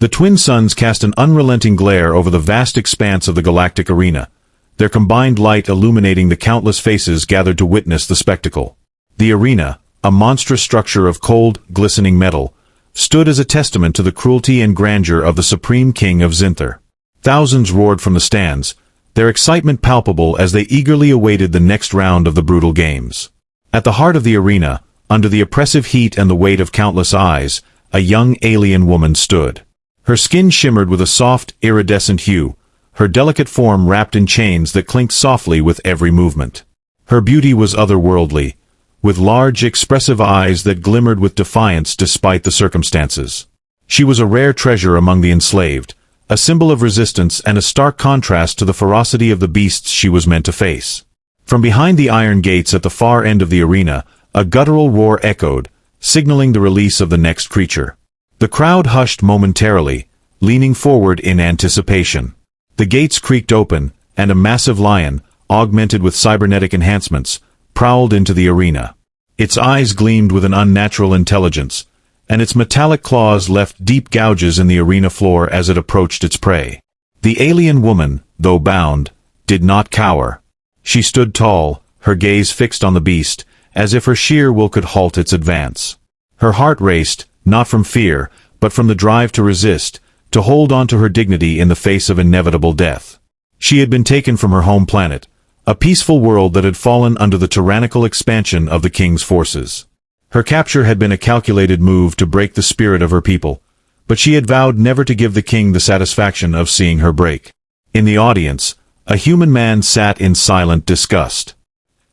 The twin suns cast an unrelenting glare over the vast expanse of the galactic arena, their combined light illuminating the countless faces gathered to witness the spectacle. The arena, a monstrous structure of cold, glistening metal, stood as a testament to the cruelty and grandeur of the supreme King of Zynthar. Thousands roared from the stands, their excitement palpable as they eagerly awaited the next round of the brutal games. At the heart of the arena, under the oppressive heat and the weight of countless eyes, a young alien woman stood. Her skin shimmered with a soft, iridescent hue, her delicate form wrapped in chains that clinked softly with every movement. Her beauty was otherworldly, with large, expressive eyes that glimmered with defiance despite the circumstances. She was a rare treasure among the enslaved, a symbol of resistance and a stark contrast to the ferocity of the beasts she was meant to face. From behind the iron gates at the far end of the arena, a guttural roar echoed, signaling the release of the next creature. The crowd hushed momentarily, leaning forward in anticipation. The gates creaked open, and a massive lion, augmented with cybernetic enhancements, prowled into the arena. Its eyes gleamed with an unnatural intelligence, and its metallic claws left deep gouges in the arena floor as it approached its prey. The alien woman, though bound, did not cower. She stood tall, her gaze fixed on the beast, as if her sheer will could halt its advance. Her heart raced, not from fear, but from the drive to resist, to hold on to her dignity in the face of inevitable death. She had been taken from her home planet, a peaceful world that had fallen under the tyrannical expansion of the king's forces. Her capture had been a calculated move to break the spirit of her people, but she had vowed never to give the king the satisfaction of seeing her break. In the audience, a human man sat in silent disgust.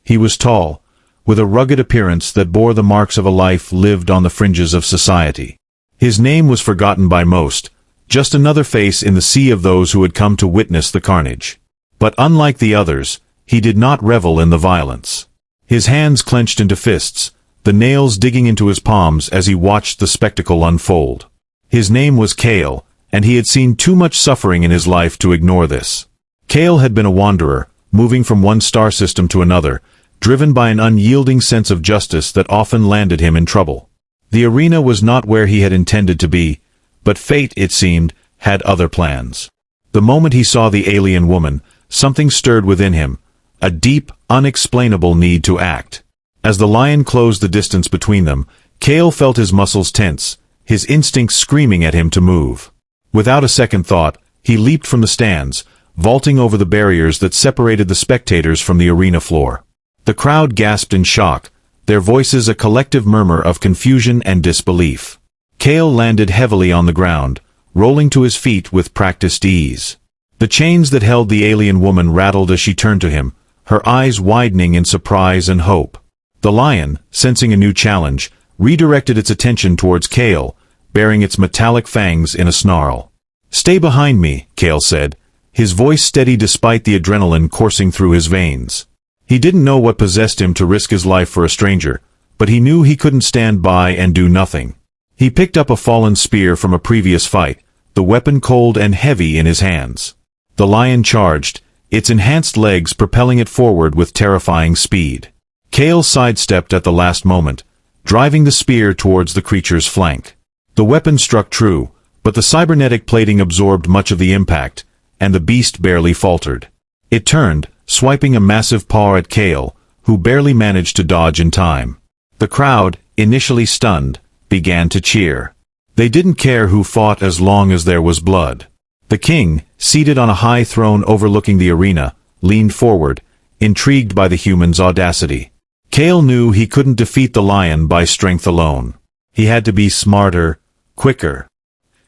He was tall, with a rugged appearance that bore the marks of a life lived on the fringes of society. His name was forgotten by most, just another face in the sea of those who had come to witness the carnage. But unlike the others, he did not revel in the violence. His hands clenched into fists, the nails digging into his palms as he watched the spectacle unfold. His name was Kael, and he had seen too much suffering in his life to ignore this. Kael had been a wanderer, moving from one star system to another, driven by an unyielding sense of justice that often landed him in trouble. The arena was not where he had intended to be, but fate, it seemed, had other plans. The moment he saw the alien woman, something stirred within him, a deep, unexplainable need to act. As the lion closed the distance between them, Kael felt his muscles tense, his instincts screaming at him to move. Without a second thought, he leaped from the stands, vaulting over the barriers that separated the spectators from the arena floor. The crowd gasped in shock, their voices a collective murmur of confusion and disbelief. Kael landed heavily on the ground, rolling to his feet with practiced ease. The chains that held the alien woman rattled as she turned to him, her eyes widening in surprise and hope. The lion, sensing a new challenge, redirected its attention towards Kael, baring its metallic fangs in a snarl. "Stay behind me," Kael said, his voice steady despite the adrenaline coursing through his veins. He didn't know what possessed him to risk his life for a stranger, but he knew he couldn't stand by and do nothing. He picked up a fallen spear from a previous fight, the weapon cold and heavy in his hands. The lion charged, its enhanced legs propelling it forward with terrifying speed. Kael sidestepped at the last moment, driving the spear towards the creature's flank. The weapon struck true, but the cybernetic plating absorbed much of the impact, and the beast barely faltered. It turned, swiping a massive paw at Kael, who barely managed to dodge in time. The crowd, initially stunned, began to cheer. They didn't care who fought as long as there was blood. The king, seated on a high throne overlooking the arena, leaned forward, intrigued by the human's audacity. Kael knew he couldn't defeat the lion by strength alone. He had to be smarter, quicker.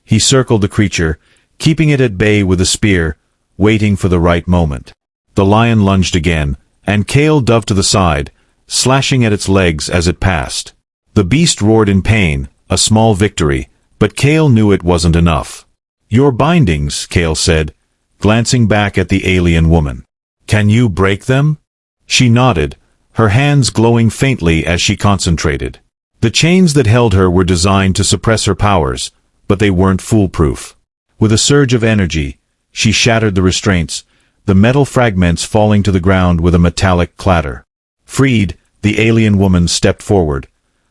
He circled the creature, keeping it at bay with a spear, waiting for the right moment. The lion lunged again, and Kael dove to the side, slashing at its legs as it passed. The beast roared in pain, a small victory, but Kael knew it wasn't enough. "Your bindings," Kael said, glancing back at the alien woman. "Can you break them?" She nodded, her hands glowing faintly as she concentrated. The chains that held her were designed to suppress her powers, but they weren't foolproof. With a surge of energy, she shattered the restraints, the metal fragments falling to the ground with a metallic clatter. Freed, the alien woman stepped forward,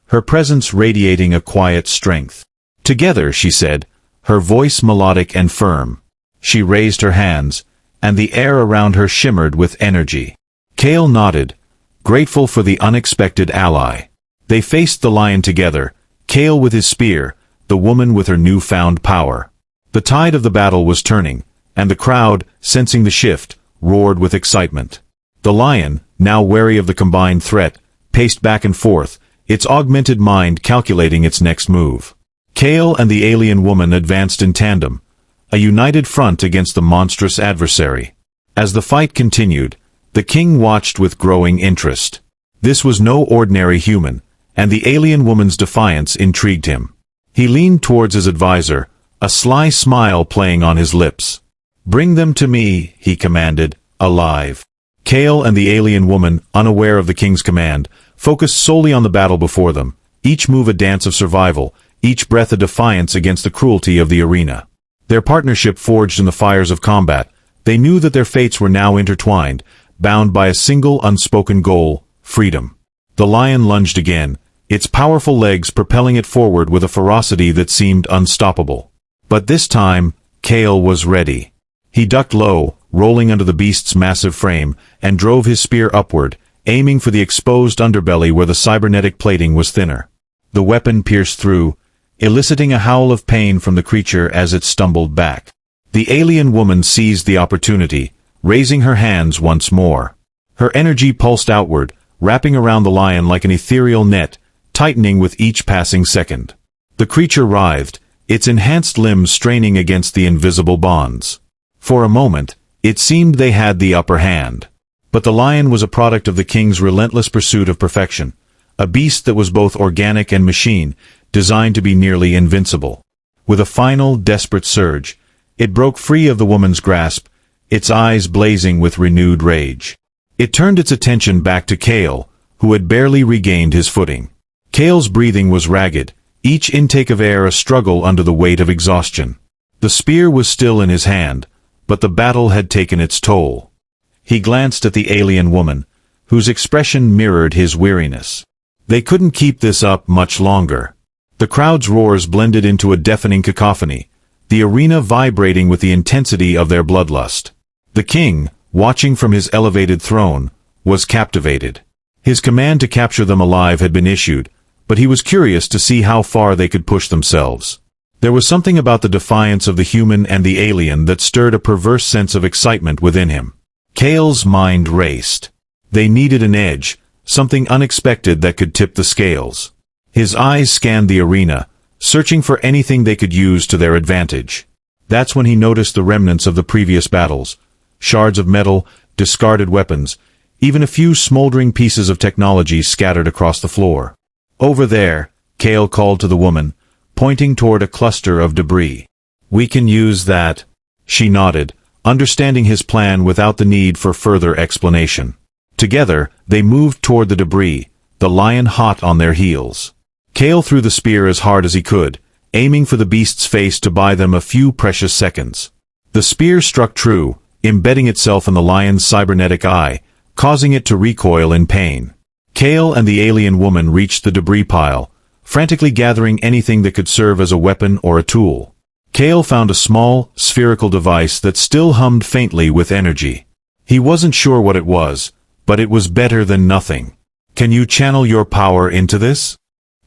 her presence radiating a quiet strength. "Together," she said, her voice melodic and firm. She raised her hands, and the air around her shimmered with energy. Kael nodded, grateful for the unexpected ally. They faced the lion together, Kael with his spear, the woman with her newfound power. The tide of the battle was turning, and the crowd, sensing the shift, roared with excitement. The lion, now wary of the combined threat, paced back and forth, its augmented mind calculating its next move. Kael and the alien woman advanced in tandem, a united front against the monstrous adversary. As the fight continued, the king watched with growing interest. This was no ordinary human, and the alien woman's defiance intrigued him. He leaned towards his advisor, a sly smile playing on his lips. "Bring them to me," he commanded, alive. Kael and the alien woman, unaware of the king's command, focused solely on the battle before them, each move a dance of survival, each breath a defiance against the cruelty of the arena. Their partnership forged in the fires of combat, they knew that their fates were now intertwined, bound by a single unspoken goal, freedom. The lion lunged again, its powerful legs propelling it forward with a ferocity that seemed unstoppable. But this time, Kael was ready. He ducked low, rolling under the beast's massive frame, and drove his spear upward, aiming for the exposed underbelly where the cybernetic plating was thinner. The weapon pierced through, eliciting a howl of pain from the creature as it stumbled back. The alien woman seized the opportunity, raising her hands once more. Her energy pulsed outward, wrapping around the lion like an ethereal net, tightening with each passing second. The creature writhed, its enhanced limbs straining against the invisible bonds. For a moment, it seemed they had the upper hand. But the lion was a product of the king's relentless pursuit of perfection, a beast that was both organic and machine, designed to be nearly invincible. With a final, desperate surge, it broke free of the woman's grasp, its eyes blazing with renewed rage. It turned its attention back to Kael, who had barely regained his footing. Kael's breathing was ragged, each intake of air a struggle under the weight of exhaustion. The spear was still in his hand, but the battle had taken its toll. He glanced at the alien woman, whose expression mirrored his weariness. They couldn't keep this up much longer. The crowd's roars blended into a deafening cacophony, the arena vibrating with the intensity of their bloodlust. The king, watching from his elevated throne, was captivated. His command to capture them alive had been issued, but he was curious to see how far they could push themselves. There was something about the defiance of the human and the alien that stirred a perverse sense of excitement within him. Kael's mind raced. They needed an edge, something unexpected that could tip the scales. His eyes scanned the arena, searching for anything they could use to their advantage. That's when he noticed the remnants of the previous battles. Shards of metal, discarded weapons, even a few smoldering pieces of technology scattered across the floor. "Over there," Kael called to the woman, pointing toward a cluster of debris. "We can use that." She nodded, understanding his plan without the need for further explanation. Together, they moved toward the debris, the lion hot on their heels. Kael threw the spear as hard as he could, aiming for the beast's face to buy them a few precious seconds. The spear struck true, embedding itself in the lion's cybernetic eye, causing it to recoil in pain. Kael and the alien woman reached the debris pile, frantically gathering anything that could serve as a weapon or a tool. Kael found a small, spherical device that still hummed faintly with energy. He wasn't sure what it was, but it was better than nothing. "Can you channel your power into this?"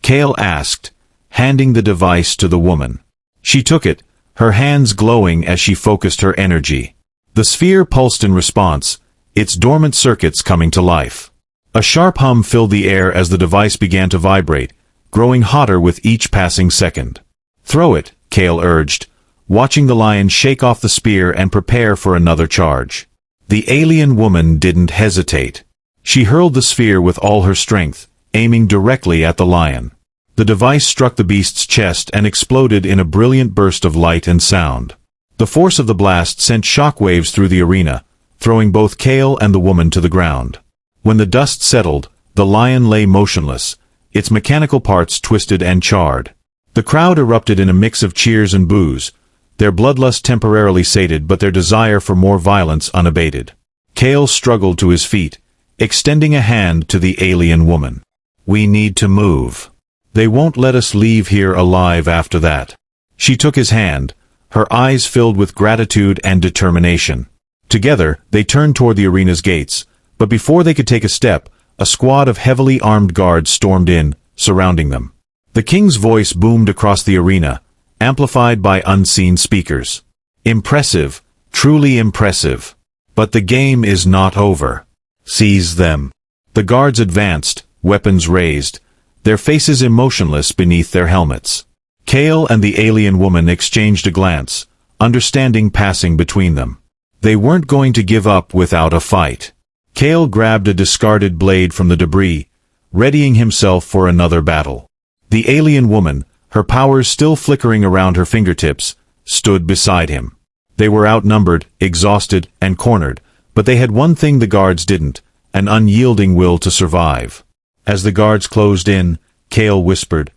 Kael asked, handing the device to the woman. She took it, her hands glowing as she focused her energy. The sphere pulsed in response, its dormant circuits coming to life. A sharp hum filled the air as the device began to vibrate, growing hotter with each passing second. "Throw it," Kael urged, watching the lion shake off the spear and prepare for another charge. The alien woman didn't hesitate. She hurled the sphere with all her strength, aiming directly at the lion. The device struck the beast's chest and exploded in a brilliant burst of light and sound. The force of the blast sent shockwaves through the arena, throwing both Kael and the woman to the ground. When the dust settled, the lion lay motionless, its mechanical parts twisted and charred. The crowd erupted in a mix of cheers and boos, their bloodlust temporarily sated but their desire for more violence unabated. Kael struggled to his feet, extending a hand to the alien woman. "We need to move. They won't let us leave here alive after that." She took his hand, her eyes filled with gratitude and determination. Together, they turned toward the arena's gates, but before they could take a step, a squad of heavily armed guards stormed in, surrounding them. The king's voice boomed across the arena, amplified by unseen speakers. Impressive, truly impressive. But the game is not over. Seize them. The guards advanced, weapons raised, their faces emotionless beneath their helmets. Kael and the alien woman exchanged a glance, understanding passing between them. They weren't going to give up without a fight. Kael grabbed a discarded blade from the debris, readying himself for another battle. The alien woman, her powers still flickering around her fingertips, stood beside him. They were outnumbered, exhausted, and cornered, but they had one thing the guards didn't, an unyielding will to survive. As the guards closed in, Kael whispered,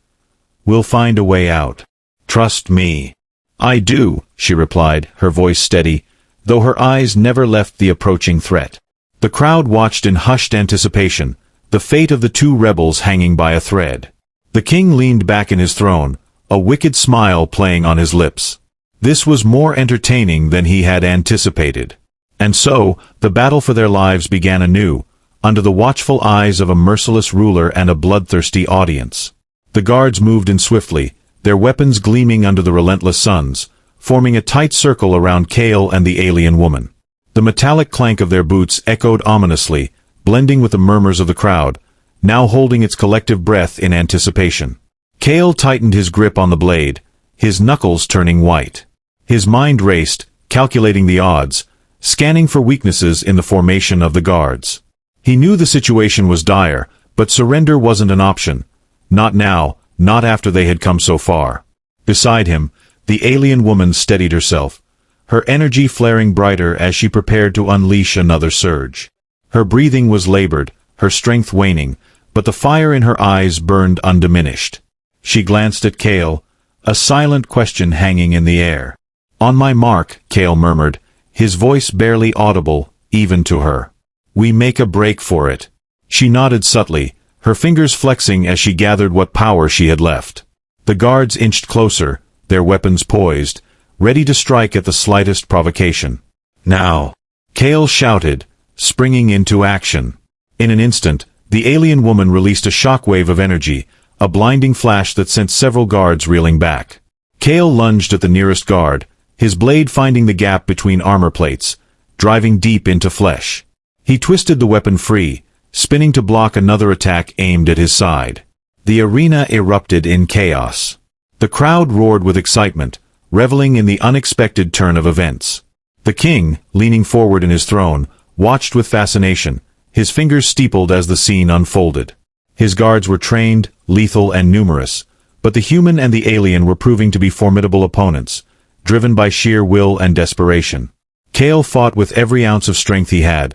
"We'll find a way out. Trust me." "I do," she replied, her voice steady, though her eyes never left the approaching threat. The crowd watched in hushed anticipation, the fate of the two rebels hanging by a thread. The king leaned back in his throne, a wicked smile playing on his lips. This was more entertaining than he had anticipated. And so, the battle for their lives began anew, under the watchful eyes of a merciless ruler and a bloodthirsty audience. The guards moved in swiftly, their weapons gleaming under the relentless suns, forming a tight circle around Kael and the alien woman. The metallic clank of their boots echoed ominously, blending with the murmurs of the crowd, now holding its collective breath in anticipation. Kael tightened his grip on the blade, his knuckles turning white. His mind raced, calculating the odds, scanning for weaknesses in the formation of the guards. He knew the situation was dire, but surrender wasn't an option. Not now, not after they had come so far. Beside him, the alien woman steadied herself, her energy flaring brighter as she prepared to unleash another surge. Her breathing was labored, her strength waning, but the fire in her eyes burned undiminished. She glanced at Kael, a silent question hanging in the air. "On my mark," Kael murmured, his voice barely audible, even to her. "We make a break for it." She nodded subtly, her fingers flexing as she gathered what power she had left. The guards inched closer, their weapons poised, ready to strike at the slightest provocation. "Now!" Kael shouted, springing into action. In an instant, the alien woman released a shockwave of energy, a blinding flash that sent several guards reeling back. Kael lunged at the nearest guard, his blade finding the gap between armor plates, driving deep into flesh. He twisted the weapon free, spinning to block another attack aimed at his side. The arena erupted in chaos. The crowd roared with excitement, reveling in the unexpected turn of events. The king, leaning forward in his throne, watched with fascination, his fingers steepled as the scene unfolded. His guards were trained, lethal and numerous, but the human and the alien were proving to be formidable opponents, driven by sheer will and desperation. Kael fought with every ounce of strength he had,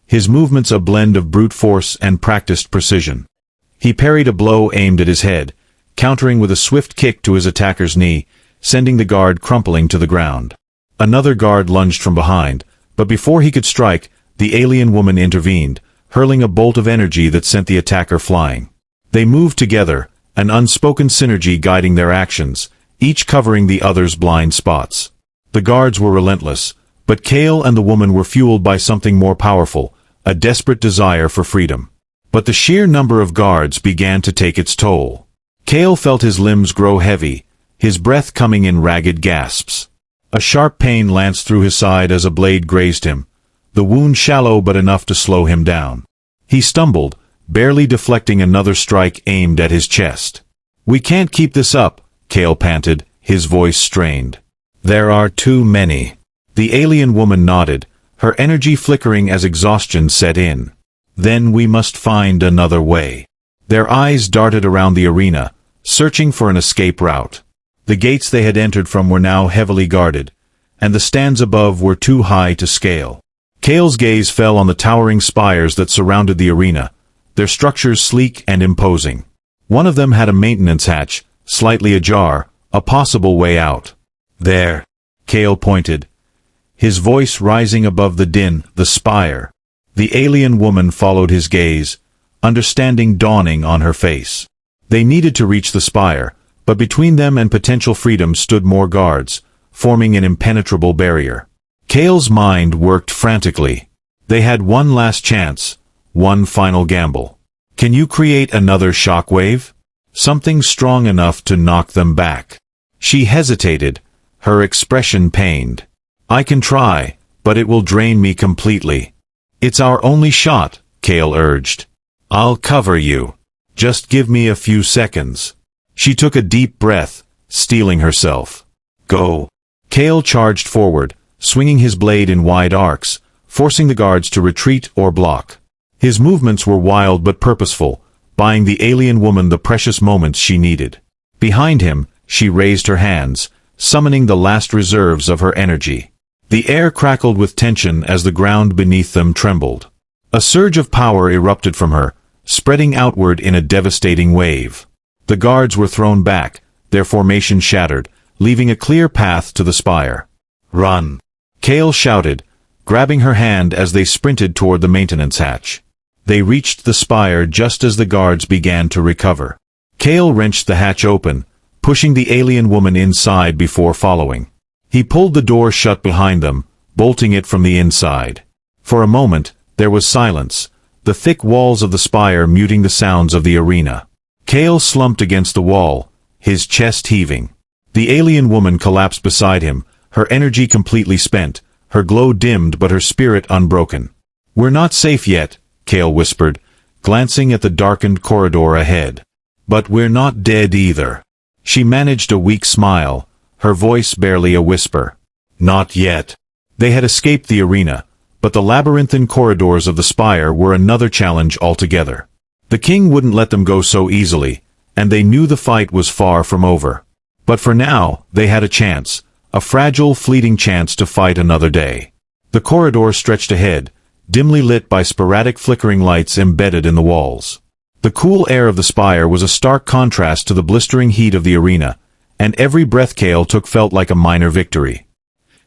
his movements a blend of brute force and practiced precision. He parried a blow aimed at his head, countering with a swift kick to his attacker's knee, sending the guard crumpling to the ground. Another guard lunged from behind, but before he could strike, the alien woman intervened, hurling a bolt of energy that sent the attacker flying. They moved together, an unspoken synergy guiding their actions, each covering the other's blind spots. The guards were relentless, but Kael and the woman were fueled by something more powerful, a desperate desire for freedom. But the sheer number of guards began to take its toll. Kael felt his limbs grow heavy, his breath coming in ragged gasps. A sharp pain lanced through his side as a blade grazed him, the wound shallow but enough to slow him down. He stumbled, barely deflecting another strike aimed at his chest. "We can't keep this up," Kael panted, his voice strained. "There are too many." The alien woman nodded, her energy flickering as exhaustion set in. "Then we must find another way." Their eyes darted around the arena, searching for an escape route. The gates they had entered from were now heavily guarded, and the stands above were too high to scale. Kael's gaze fell on the towering spires that surrounded the arena, their structures sleek and imposing. One of them had a maintenance hatch, slightly ajar, a possible way out. "There," Kael pointed, his voice rising above the din, "the spire." The alien woman followed his gaze, understanding dawning on her face. They needed to reach the spire, but between them and potential freedom stood more guards, forming an impenetrable barrier. Kael's mind worked frantically. They had one last chance, one final gamble. Can you create another shockwave? Something strong enough to knock them back? She hesitated, her expression pained. I can try, but it will drain me completely. It's our only shot, Kael urged. I'll cover you. Just give me a few seconds. She took a deep breath, steeling herself. Go. Kael charged forward, swinging his blade in wide arcs, forcing the guards to retreat or block. His movements were wild but purposeful, buying the alien woman the precious moments she needed. Behind him, she raised her hands, summoning the last reserves of her energy. The air crackled with tension as the ground beneath them trembled. A surge of power erupted from her, spreading outward in a devastating wave. The guards were thrown back, their formation shattered, leaving a clear path to the spire. Run! Kael shouted, grabbing her hand as they sprinted toward the maintenance hatch. They reached the spire just as the guards began to recover. Kael wrenched the hatch open, pushing the alien woman inside before following. He pulled the door shut behind them, bolting it from the inside. For a moment, there was silence, the thick walls of the spire muting the sounds of the arena. Kael slumped against the wall, his chest heaving. The alien woman collapsed beside him, her energy completely spent, her glow dimmed but her spirit unbroken. We're not safe yet, Kael whispered, glancing at the darkened corridor ahead. But we're not dead either. She managed a weak smile, her voice barely a whisper. Not yet. They had escaped the arena, but the labyrinthine corridors of the spire were another challenge altogether. The king wouldn't let them go so easily, and they knew the fight was far from over. But for now, they had a chance, a fragile, fleeting chance to fight another day. The corridor stretched ahead, dimly lit by sporadic flickering lights embedded in the walls. The cool air of the spire was a stark contrast to the blistering heat of the arena, and every breath Kael took felt like a minor victory.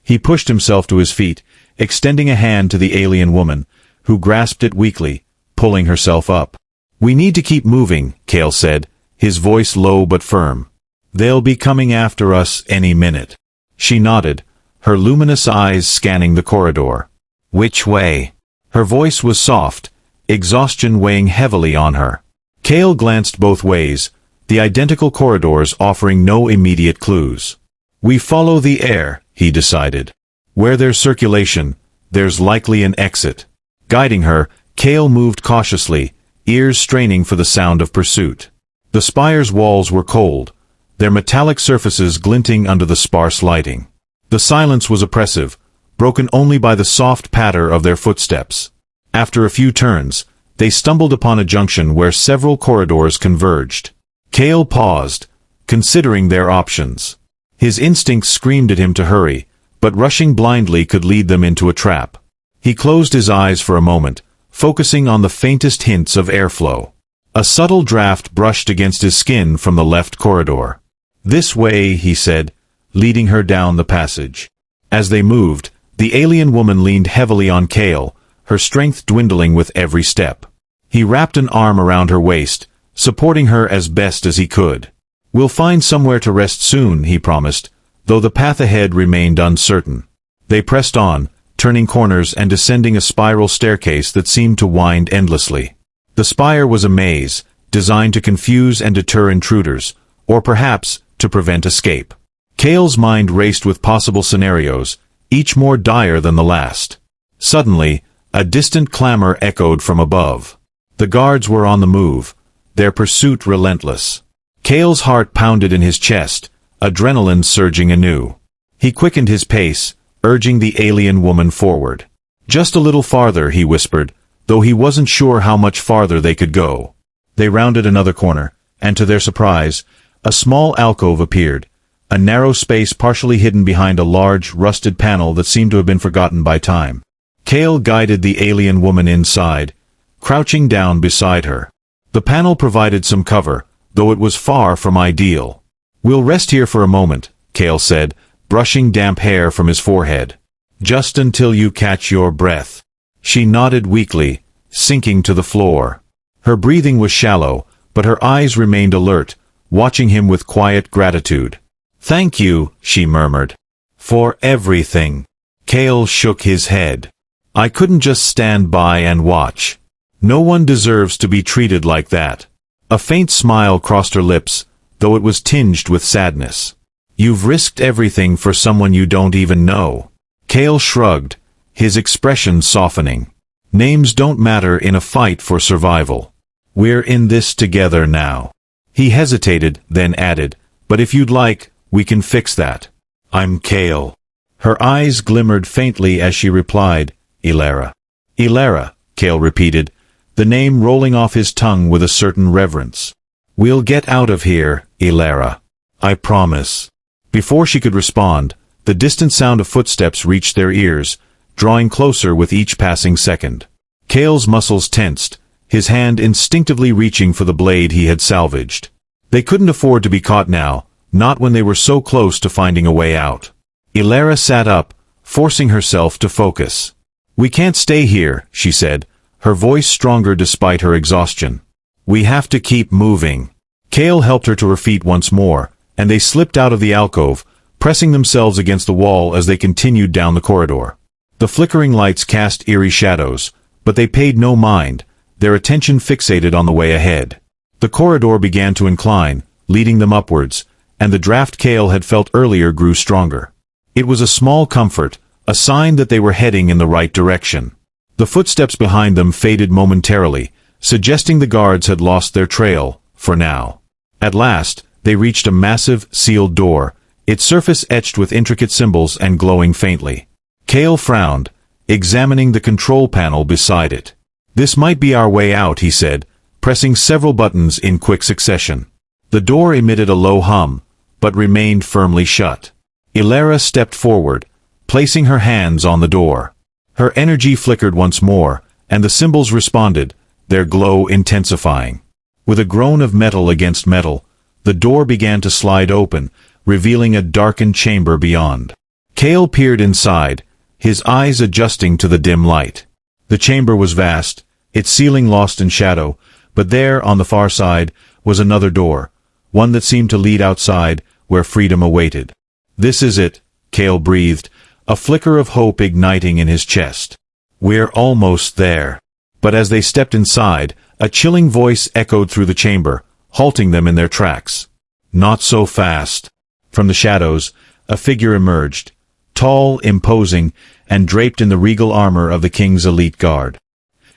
He pushed himself to his feet, extending a hand to the alien woman, who grasped it weakly, pulling herself up. We need to keep moving, Kael said, his voice low but firm. They'll be coming after us any minute. She nodded, her luminous eyes scanning the corridor. Which way? Her voice was soft, exhaustion weighing heavily on her. Kael glanced both ways, the identical corridors offering no immediate clues. We follow the air, he decided. Where there's circulation, there's likely an exit. Guiding her, Kael moved cautiously, ears straining for the sound of pursuit. The spire's walls were cold, their metallic surfaces glinting under the sparse lighting. The silence was oppressive, broken only by the soft patter of their footsteps. After a few turns, they stumbled upon a junction where several corridors converged. Kael paused, considering their options. His instincts screamed at him to hurry, but rushing blindly could lead them into a trap. He closed his eyes for a moment, focusing on the faintest hints of airflow. A subtle draft brushed against his skin from the left corridor. This way, he said, leading her down the passage. As they moved, the alien woman leaned heavily on Kael, her strength dwindling with every step. He wrapped an arm around her waist, supporting her as best as he could. We'll find somewhere to rest soon, he promised, though the path ahead remained uncertain. They pressed on, turning corners and descending a spiral staircase that seemed to wind endlessly. The spire was a maze, designed to confuse and deter intruders, or perhaps to prevent escape. Kael's mind raced with possible scenarios, each more dire than the last. Suddenly, a distant clamor echoed from above. The guards were on the move, their pursuit relentless. Kael's heart pounded in his chest, adrenaline surging anew. He quickened his pace, urging the alien woman forward. Just a little farther, he whispered, though he wasn't sure how much farther they could go. They rounded another corner, and to their surprise, a small alcove appeared, a narrow space partially hidden behind a large, rusted panel that seemed to have been forgotten by time. Kael guided the alien woman inside, crouching down beside her. The panel provided some cover, though it was far from ideal. We'll rest here for a moment, Kael said, brushing damp hair from his forehead. Just until you catch your breath. She nodded weakly, sinking to the floor. Her breathing was shallow, but her eyes remained alert, watching him with quiet gratitude. "Thank you," she murmured. "For everything." Kael shook his head. "I couldn't just stand by and watch. No one deserves to be treated like that." A faint smile crossed her lips, though it was tinged with sadness. "You've risked everything for someone you don't even know." Kael shrugged, his expression softening. "Names don't matter in a fight for survival. We're in this together now." He hesitated, then added, "But if you'd like, we can fix that. I'm Kael." Her eyes glimmered faintly as she replied, "Aelara." "Aelara," Kael repeated, the name rolling off his tongue with a certain reverence. "We'll get out of here, Aelara. I promise." Before she could respond, the distant sound of footsteps reached their ears, drawing closer with each passing second. Kael's muscles tensed, his hand instinctively reaching for the blade he had salvaged. They couldn't afford to be caught now, not when they were so close to finding a way out. Aelara sat up, forcing herself to focus. "We can't stay here," she said, her voice stronger despite her exhaustion. "We have to keep moving." Kael helped her to her feet once more, and they slipped out of the alcove, pressing themselves against the wall as they continued down the corridor. The flickering lights cast eerie shadows, but they paid no mind, their attention fixated on the way ahead. The corridor began to incline, leading them upwards, and the draft Kael had felt earlier grew stronger. It was a small comfort, a sign that they were heading in the right direction. The footsteps behind them faded momentarily, suggesting the guards had lost their trail, for now. At last, they reached a massive, sealed door, its surface etched with intricate symbols and glowing faintly. Kael frowned, examining the control panel beside it. "This might be our way out," he said, pressing several buttons in quick succession. The door emitted a low hum, but remained firmly shut. Aelara stepped forward, placing her hands on the door. Her energy flickered once more, and the symbols responded, their glow intensifying. With a groan of metal against metal, the door began to slide open, revealing a darkened chamber beyond. Kael peered inside, his eyes adjusting to the dim light. The chamber was vast, its ceiling lost in shadow, but there, on the far side, was another door, one that seemed to lead outside, where freedom awaited. "This is it," Kael breathed, a flicker of hope igniting in his chest. "We're almost there." But as they stepped inside, a chilling voice echoed through the chamber, halting them in their tracks. "Not so fast." From the shadows, a figure emerged, tall, imposing, and draped in the regal armor of the king's elite guard.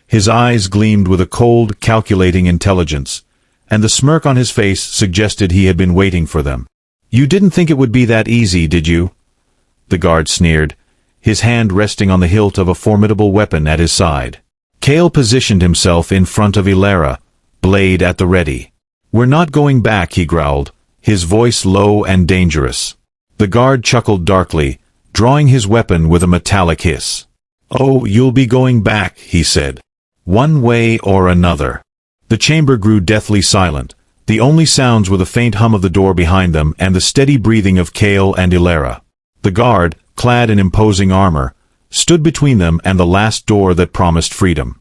His eyes gleamed with a cold, calculating intelligence, and the smirk on his face suggested he had been waiting for them. "You didn't think it would be that easy, did you?" The guard sneered, his hand resting on the hilt of a formidable weapon at his side. Kael positioned himself in front of Aelara, blade at the ready. "We're not going back," he growled, his voice low and dangerous. The guard chuckled darkly, drawing his weapon with a metallic hiss. "Oh, you'll be going back," he said. "One way or another." The chamber grew deathly silent, the only sounds were the faint hum of the door behind them and the steady breathing of Kael and Aelara. The guard, clad in imposing armor, stood between them and the last door that promised freedom.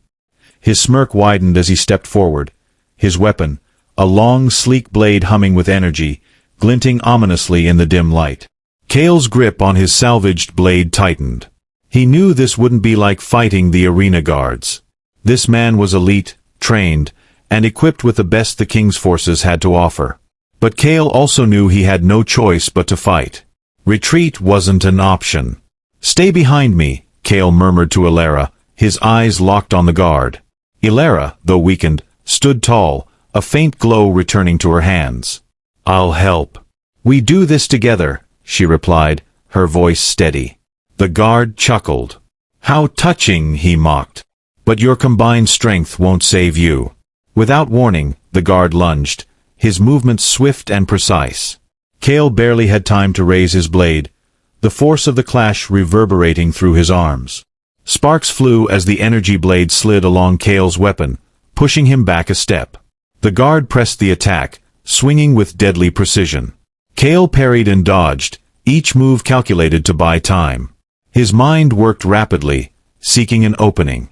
His smirk widened as he stepped forward, his weapon, a long, sleek blade humming with energy, glinting ominously in the dim light. Kael's grip on his salvaged blade tightened. He knew this wouldn't be like fighting the arena guards. This man was elite, trained, and equipped with the best the king's forces had to offer. But Kael also knew he had no choice but to fight. Retreat wasn't an option. "Stay behind me," Kael murmured to Aelara, his eyes locked on the guard. Aelara, though weakened, stood tall, a faint glow returning to her hands. "I'll help." "We do this together," she replied, her voice steady. The guard chuckled. "How touching," he mocked. "But your combined strength won't save you." Without warning, the guard lunged, his movements swift and precise. Kael barely had time to raise his blade, the force of the clash reverberating through his arms. Sparks flew as the energy blade slid along Kael's weapon, pushing him back a step. The guard pressed the attack, swinging with deadly precision. Kael parried and dodged, each move calculated to buy time. His mind worked rapidly, seeking an opening.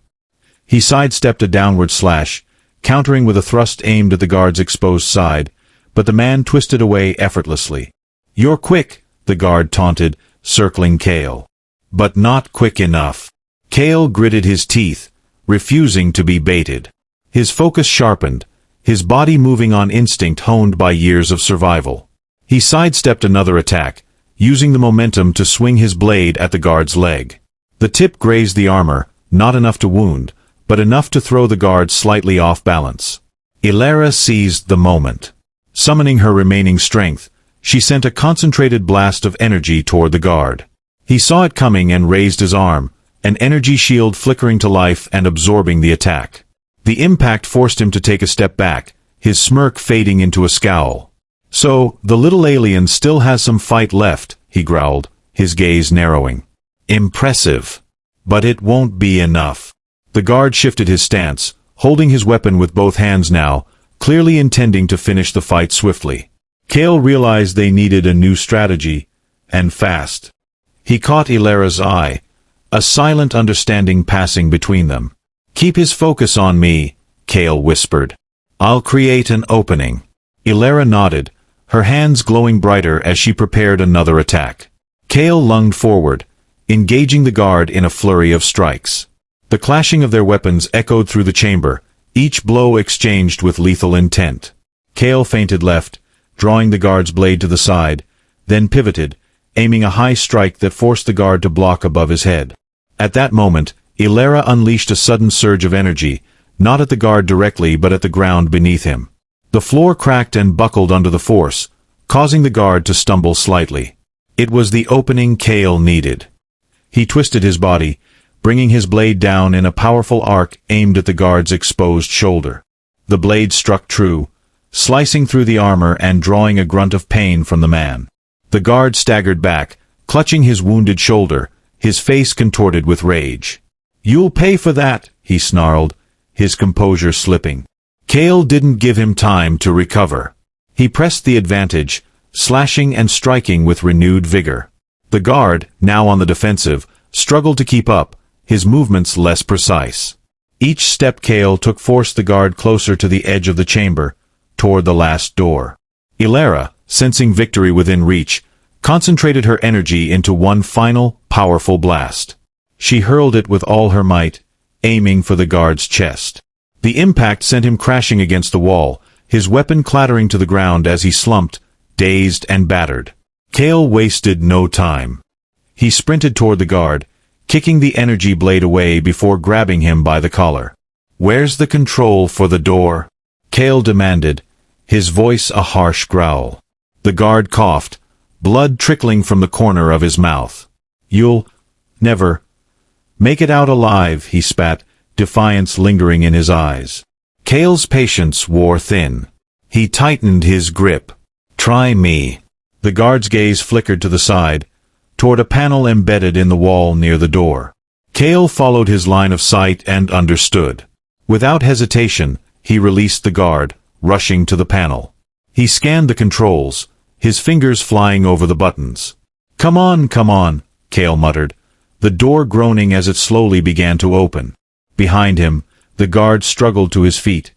He sidestepped a downward slash, countering with a thrust aimed at the guard's exposed side, but the man twisted away effortlessly. "You're quick," the guard taunted, circling Kael. "But not quick enough." Kael gritted his teeth, refusing to be baited. His focus sharpened, his body moving on instinct honed by years of survival. He sidestepped another attack, using the momentum to swing his blade at the guard's leg. The tip grazed the armor, not enough to wound, but enough to throw the guard slightly off balance. Aelara seized the moment. Summoning her remaining strength, she sent a concentrated blast of energy toward the guard. He saw it coming and raised his arm, an energy shield flickering to life and absorbing the attack. The impact forced him to take a step back, his smirk fading into a scowl. "So, the little alien still has some fight left," he growled, his gaze narrowing. "Impressive. But it won't be enough." The guard shifted his stance, holding his weapon with both hands now, clearly intending to finish the fight swiftly. Kael realized they needed a new strategy, and fast. He caught Aelara's eye, a silent understanding passing between them. "Keep his focus on me," Kael whispered. "I'll create an opening." Aelara nodded, her hands glowing brighter as she prepared another attack. Kael lunged forward, engaging the guard in a flurry of strikes. The clashing of their weapons echoed through the chamber, each blow exchanged with lethal intent. Kael feinted left, drawing the guard's blade to the side, then pivoted, aiming a high strike that forced the guard to block above his head. At that moment, Aelara unleashed a sudden surge of energy, not at the guard directly but at the ground beneath him. The floor cracked and buckled under the force, causing the guard to stumble slightly. It was the opening Kael needed. He twisted his body, bringing his blade down in a powerful arc aimed at the guard's exposed shoulder. The blade struck true, slicing through the armor and drawing a grunt of pain from the man. The guard staggered back, clutching his wounded shoulder, his face contorted with rage. "You'll pay for that," he snarled, his composure slipping. Kael didn't give him time to recover. He pressed the advantage, slashing and striking with renewed vigor. The guard, now on the defensive, struggled to keep up, his movements less precise. Each step Kael took forced the guard closer to the edge of the chamber, toward the last door. Aelara, sensing victory within reach, concentrated her energy into one final, powerful blast. She hurled it with all her might, aiming for the guard's chest. The impact sent him crashing against the wall, his weapon clattering to the ground as he slumped, dazed and battered. Kael wasted no time. He sprinted toward the guard, kicking the energy blade away before grabbing him by the collar. "Where's the control for the door?" Kael demanded, his voice a harsh growl. The guard coughed, blood trickling from the corner of his mouth. "You'll never make it out alive," he spat, defiance lingering in his eyes. Kael's patience wore thin. He tightened his grip. "Try me." The guard's gaze flickered to the side, toward a panel embedded in the wall near the door. Kael followed his line of sight and understood. Without hesitation, he released the guard, rushing to the panel. He scanned the controls, his fingers flying over the buttons. Come on, Kael muttered, the door groaning as it slowly began to open. Behind him, the guard struggled to his feet,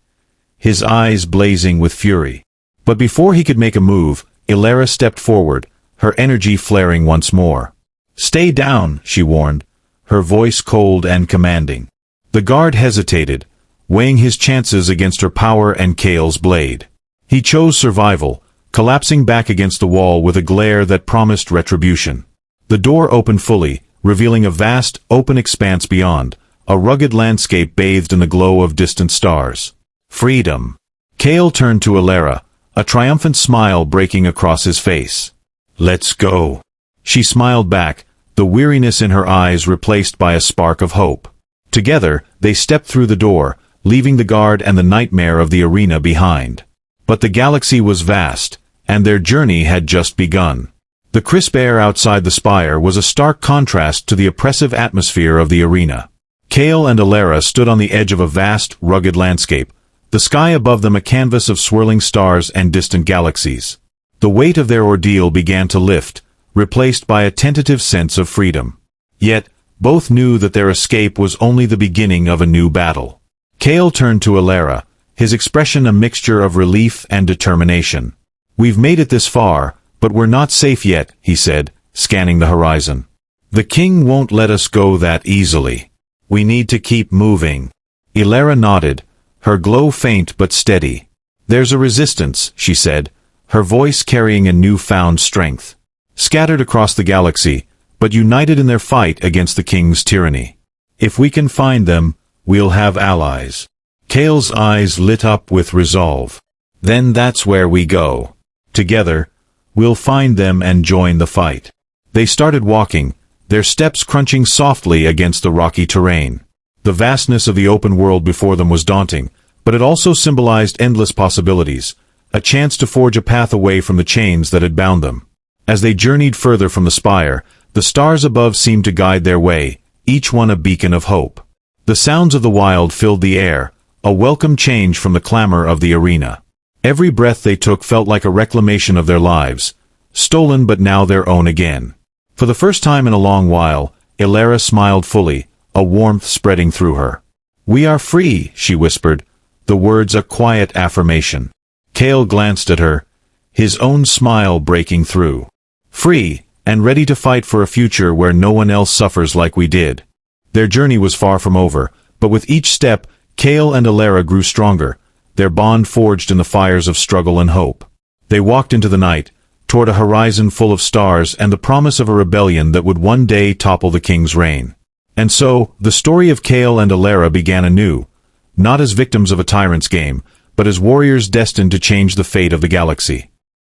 his eyes blazing with fury. But before he could make a move, Aelara stepped forward, her energy flaring once more. "Stay down," she warned, her voice cold and commanding. The guard hesitated, weighing his chances against her power and Kael's blade. He chose survival, collapsing back against the wall with a glare that promised retribution. The door opened fully, revealing a vast, open expanse beyond, a rugged landscape bathed in the glow of distant stars. Freedom. Kael turned to Aelara, a triumphant smile breaking across his face. "Let's go." She smiled back, the weariness in her eyes replaced by a spark of hope. Together, they stepped through the door, leaving the guard and the nightmare of the arena behind. But the galaxy was vast, and their journey had just begun. The crisp air outside the spire was a stark contrast to the oppressive atmosphere of the arena. Kael and Aelara stood on the edge of a vast, rugged landscape, the sky above them a canvas of swirling stars and distant galaxies. The weight of their ordeal began to lift, replaced by a tentative sense of freedom. Yet, both knew that their escape was only the beginning of a new battle. Kael turned to Aelara, his expression a mixture of relief and determination. "We've made it this far, but we're not safe yet," he said, scanning the horizon. "The king won't let us go that easily. We need to keep moving." Aelara nodded, her glow faint but steady. "There's a resistance," she said, her voice carrying a new-found strength. "Scattered across the galaxy, but united in their fight against the king's tyranny. If we can find them, we'll have allies." Kael's eyes lit up with resolve. "Then that's where we go. Together, we'll find them and join the fight." They started walking, their steps crunching softly against the rocky terrain. The vastness of the open world before them was daunting, but it also symbolized endless possibilities, a chance to forge a path away from the chains that had bound them. As they journeyed further from the spire, the stars above seemed to guide their way, each one a beacon of hope. The sounds of the wild filled the air, a welcome change from the clamor of the arena. Every breath they took felt like a reclamation of their lives, stolen but now their own again. For the first time in a long while, Aelara smiled fully, a warmth spreading through her. "We are free," she whispered, the words a quiet affirmation. Kael glanced at her, his own smile breaking through. "Free, and ready to fight for a future where no one else suffers like we did." Their journey was far from over, but with each step, Kael and Aelara grew stronger, their bond forged in the fires of struggle and hope. They walked into the night, toward a horizon full of stars and the promise of a rebellion that would one day topple the king's reign. And so, the story of Kael and Aelara began anew, not as victims of a tyrant's game, but as warriors destined to change the fate of the galaxy.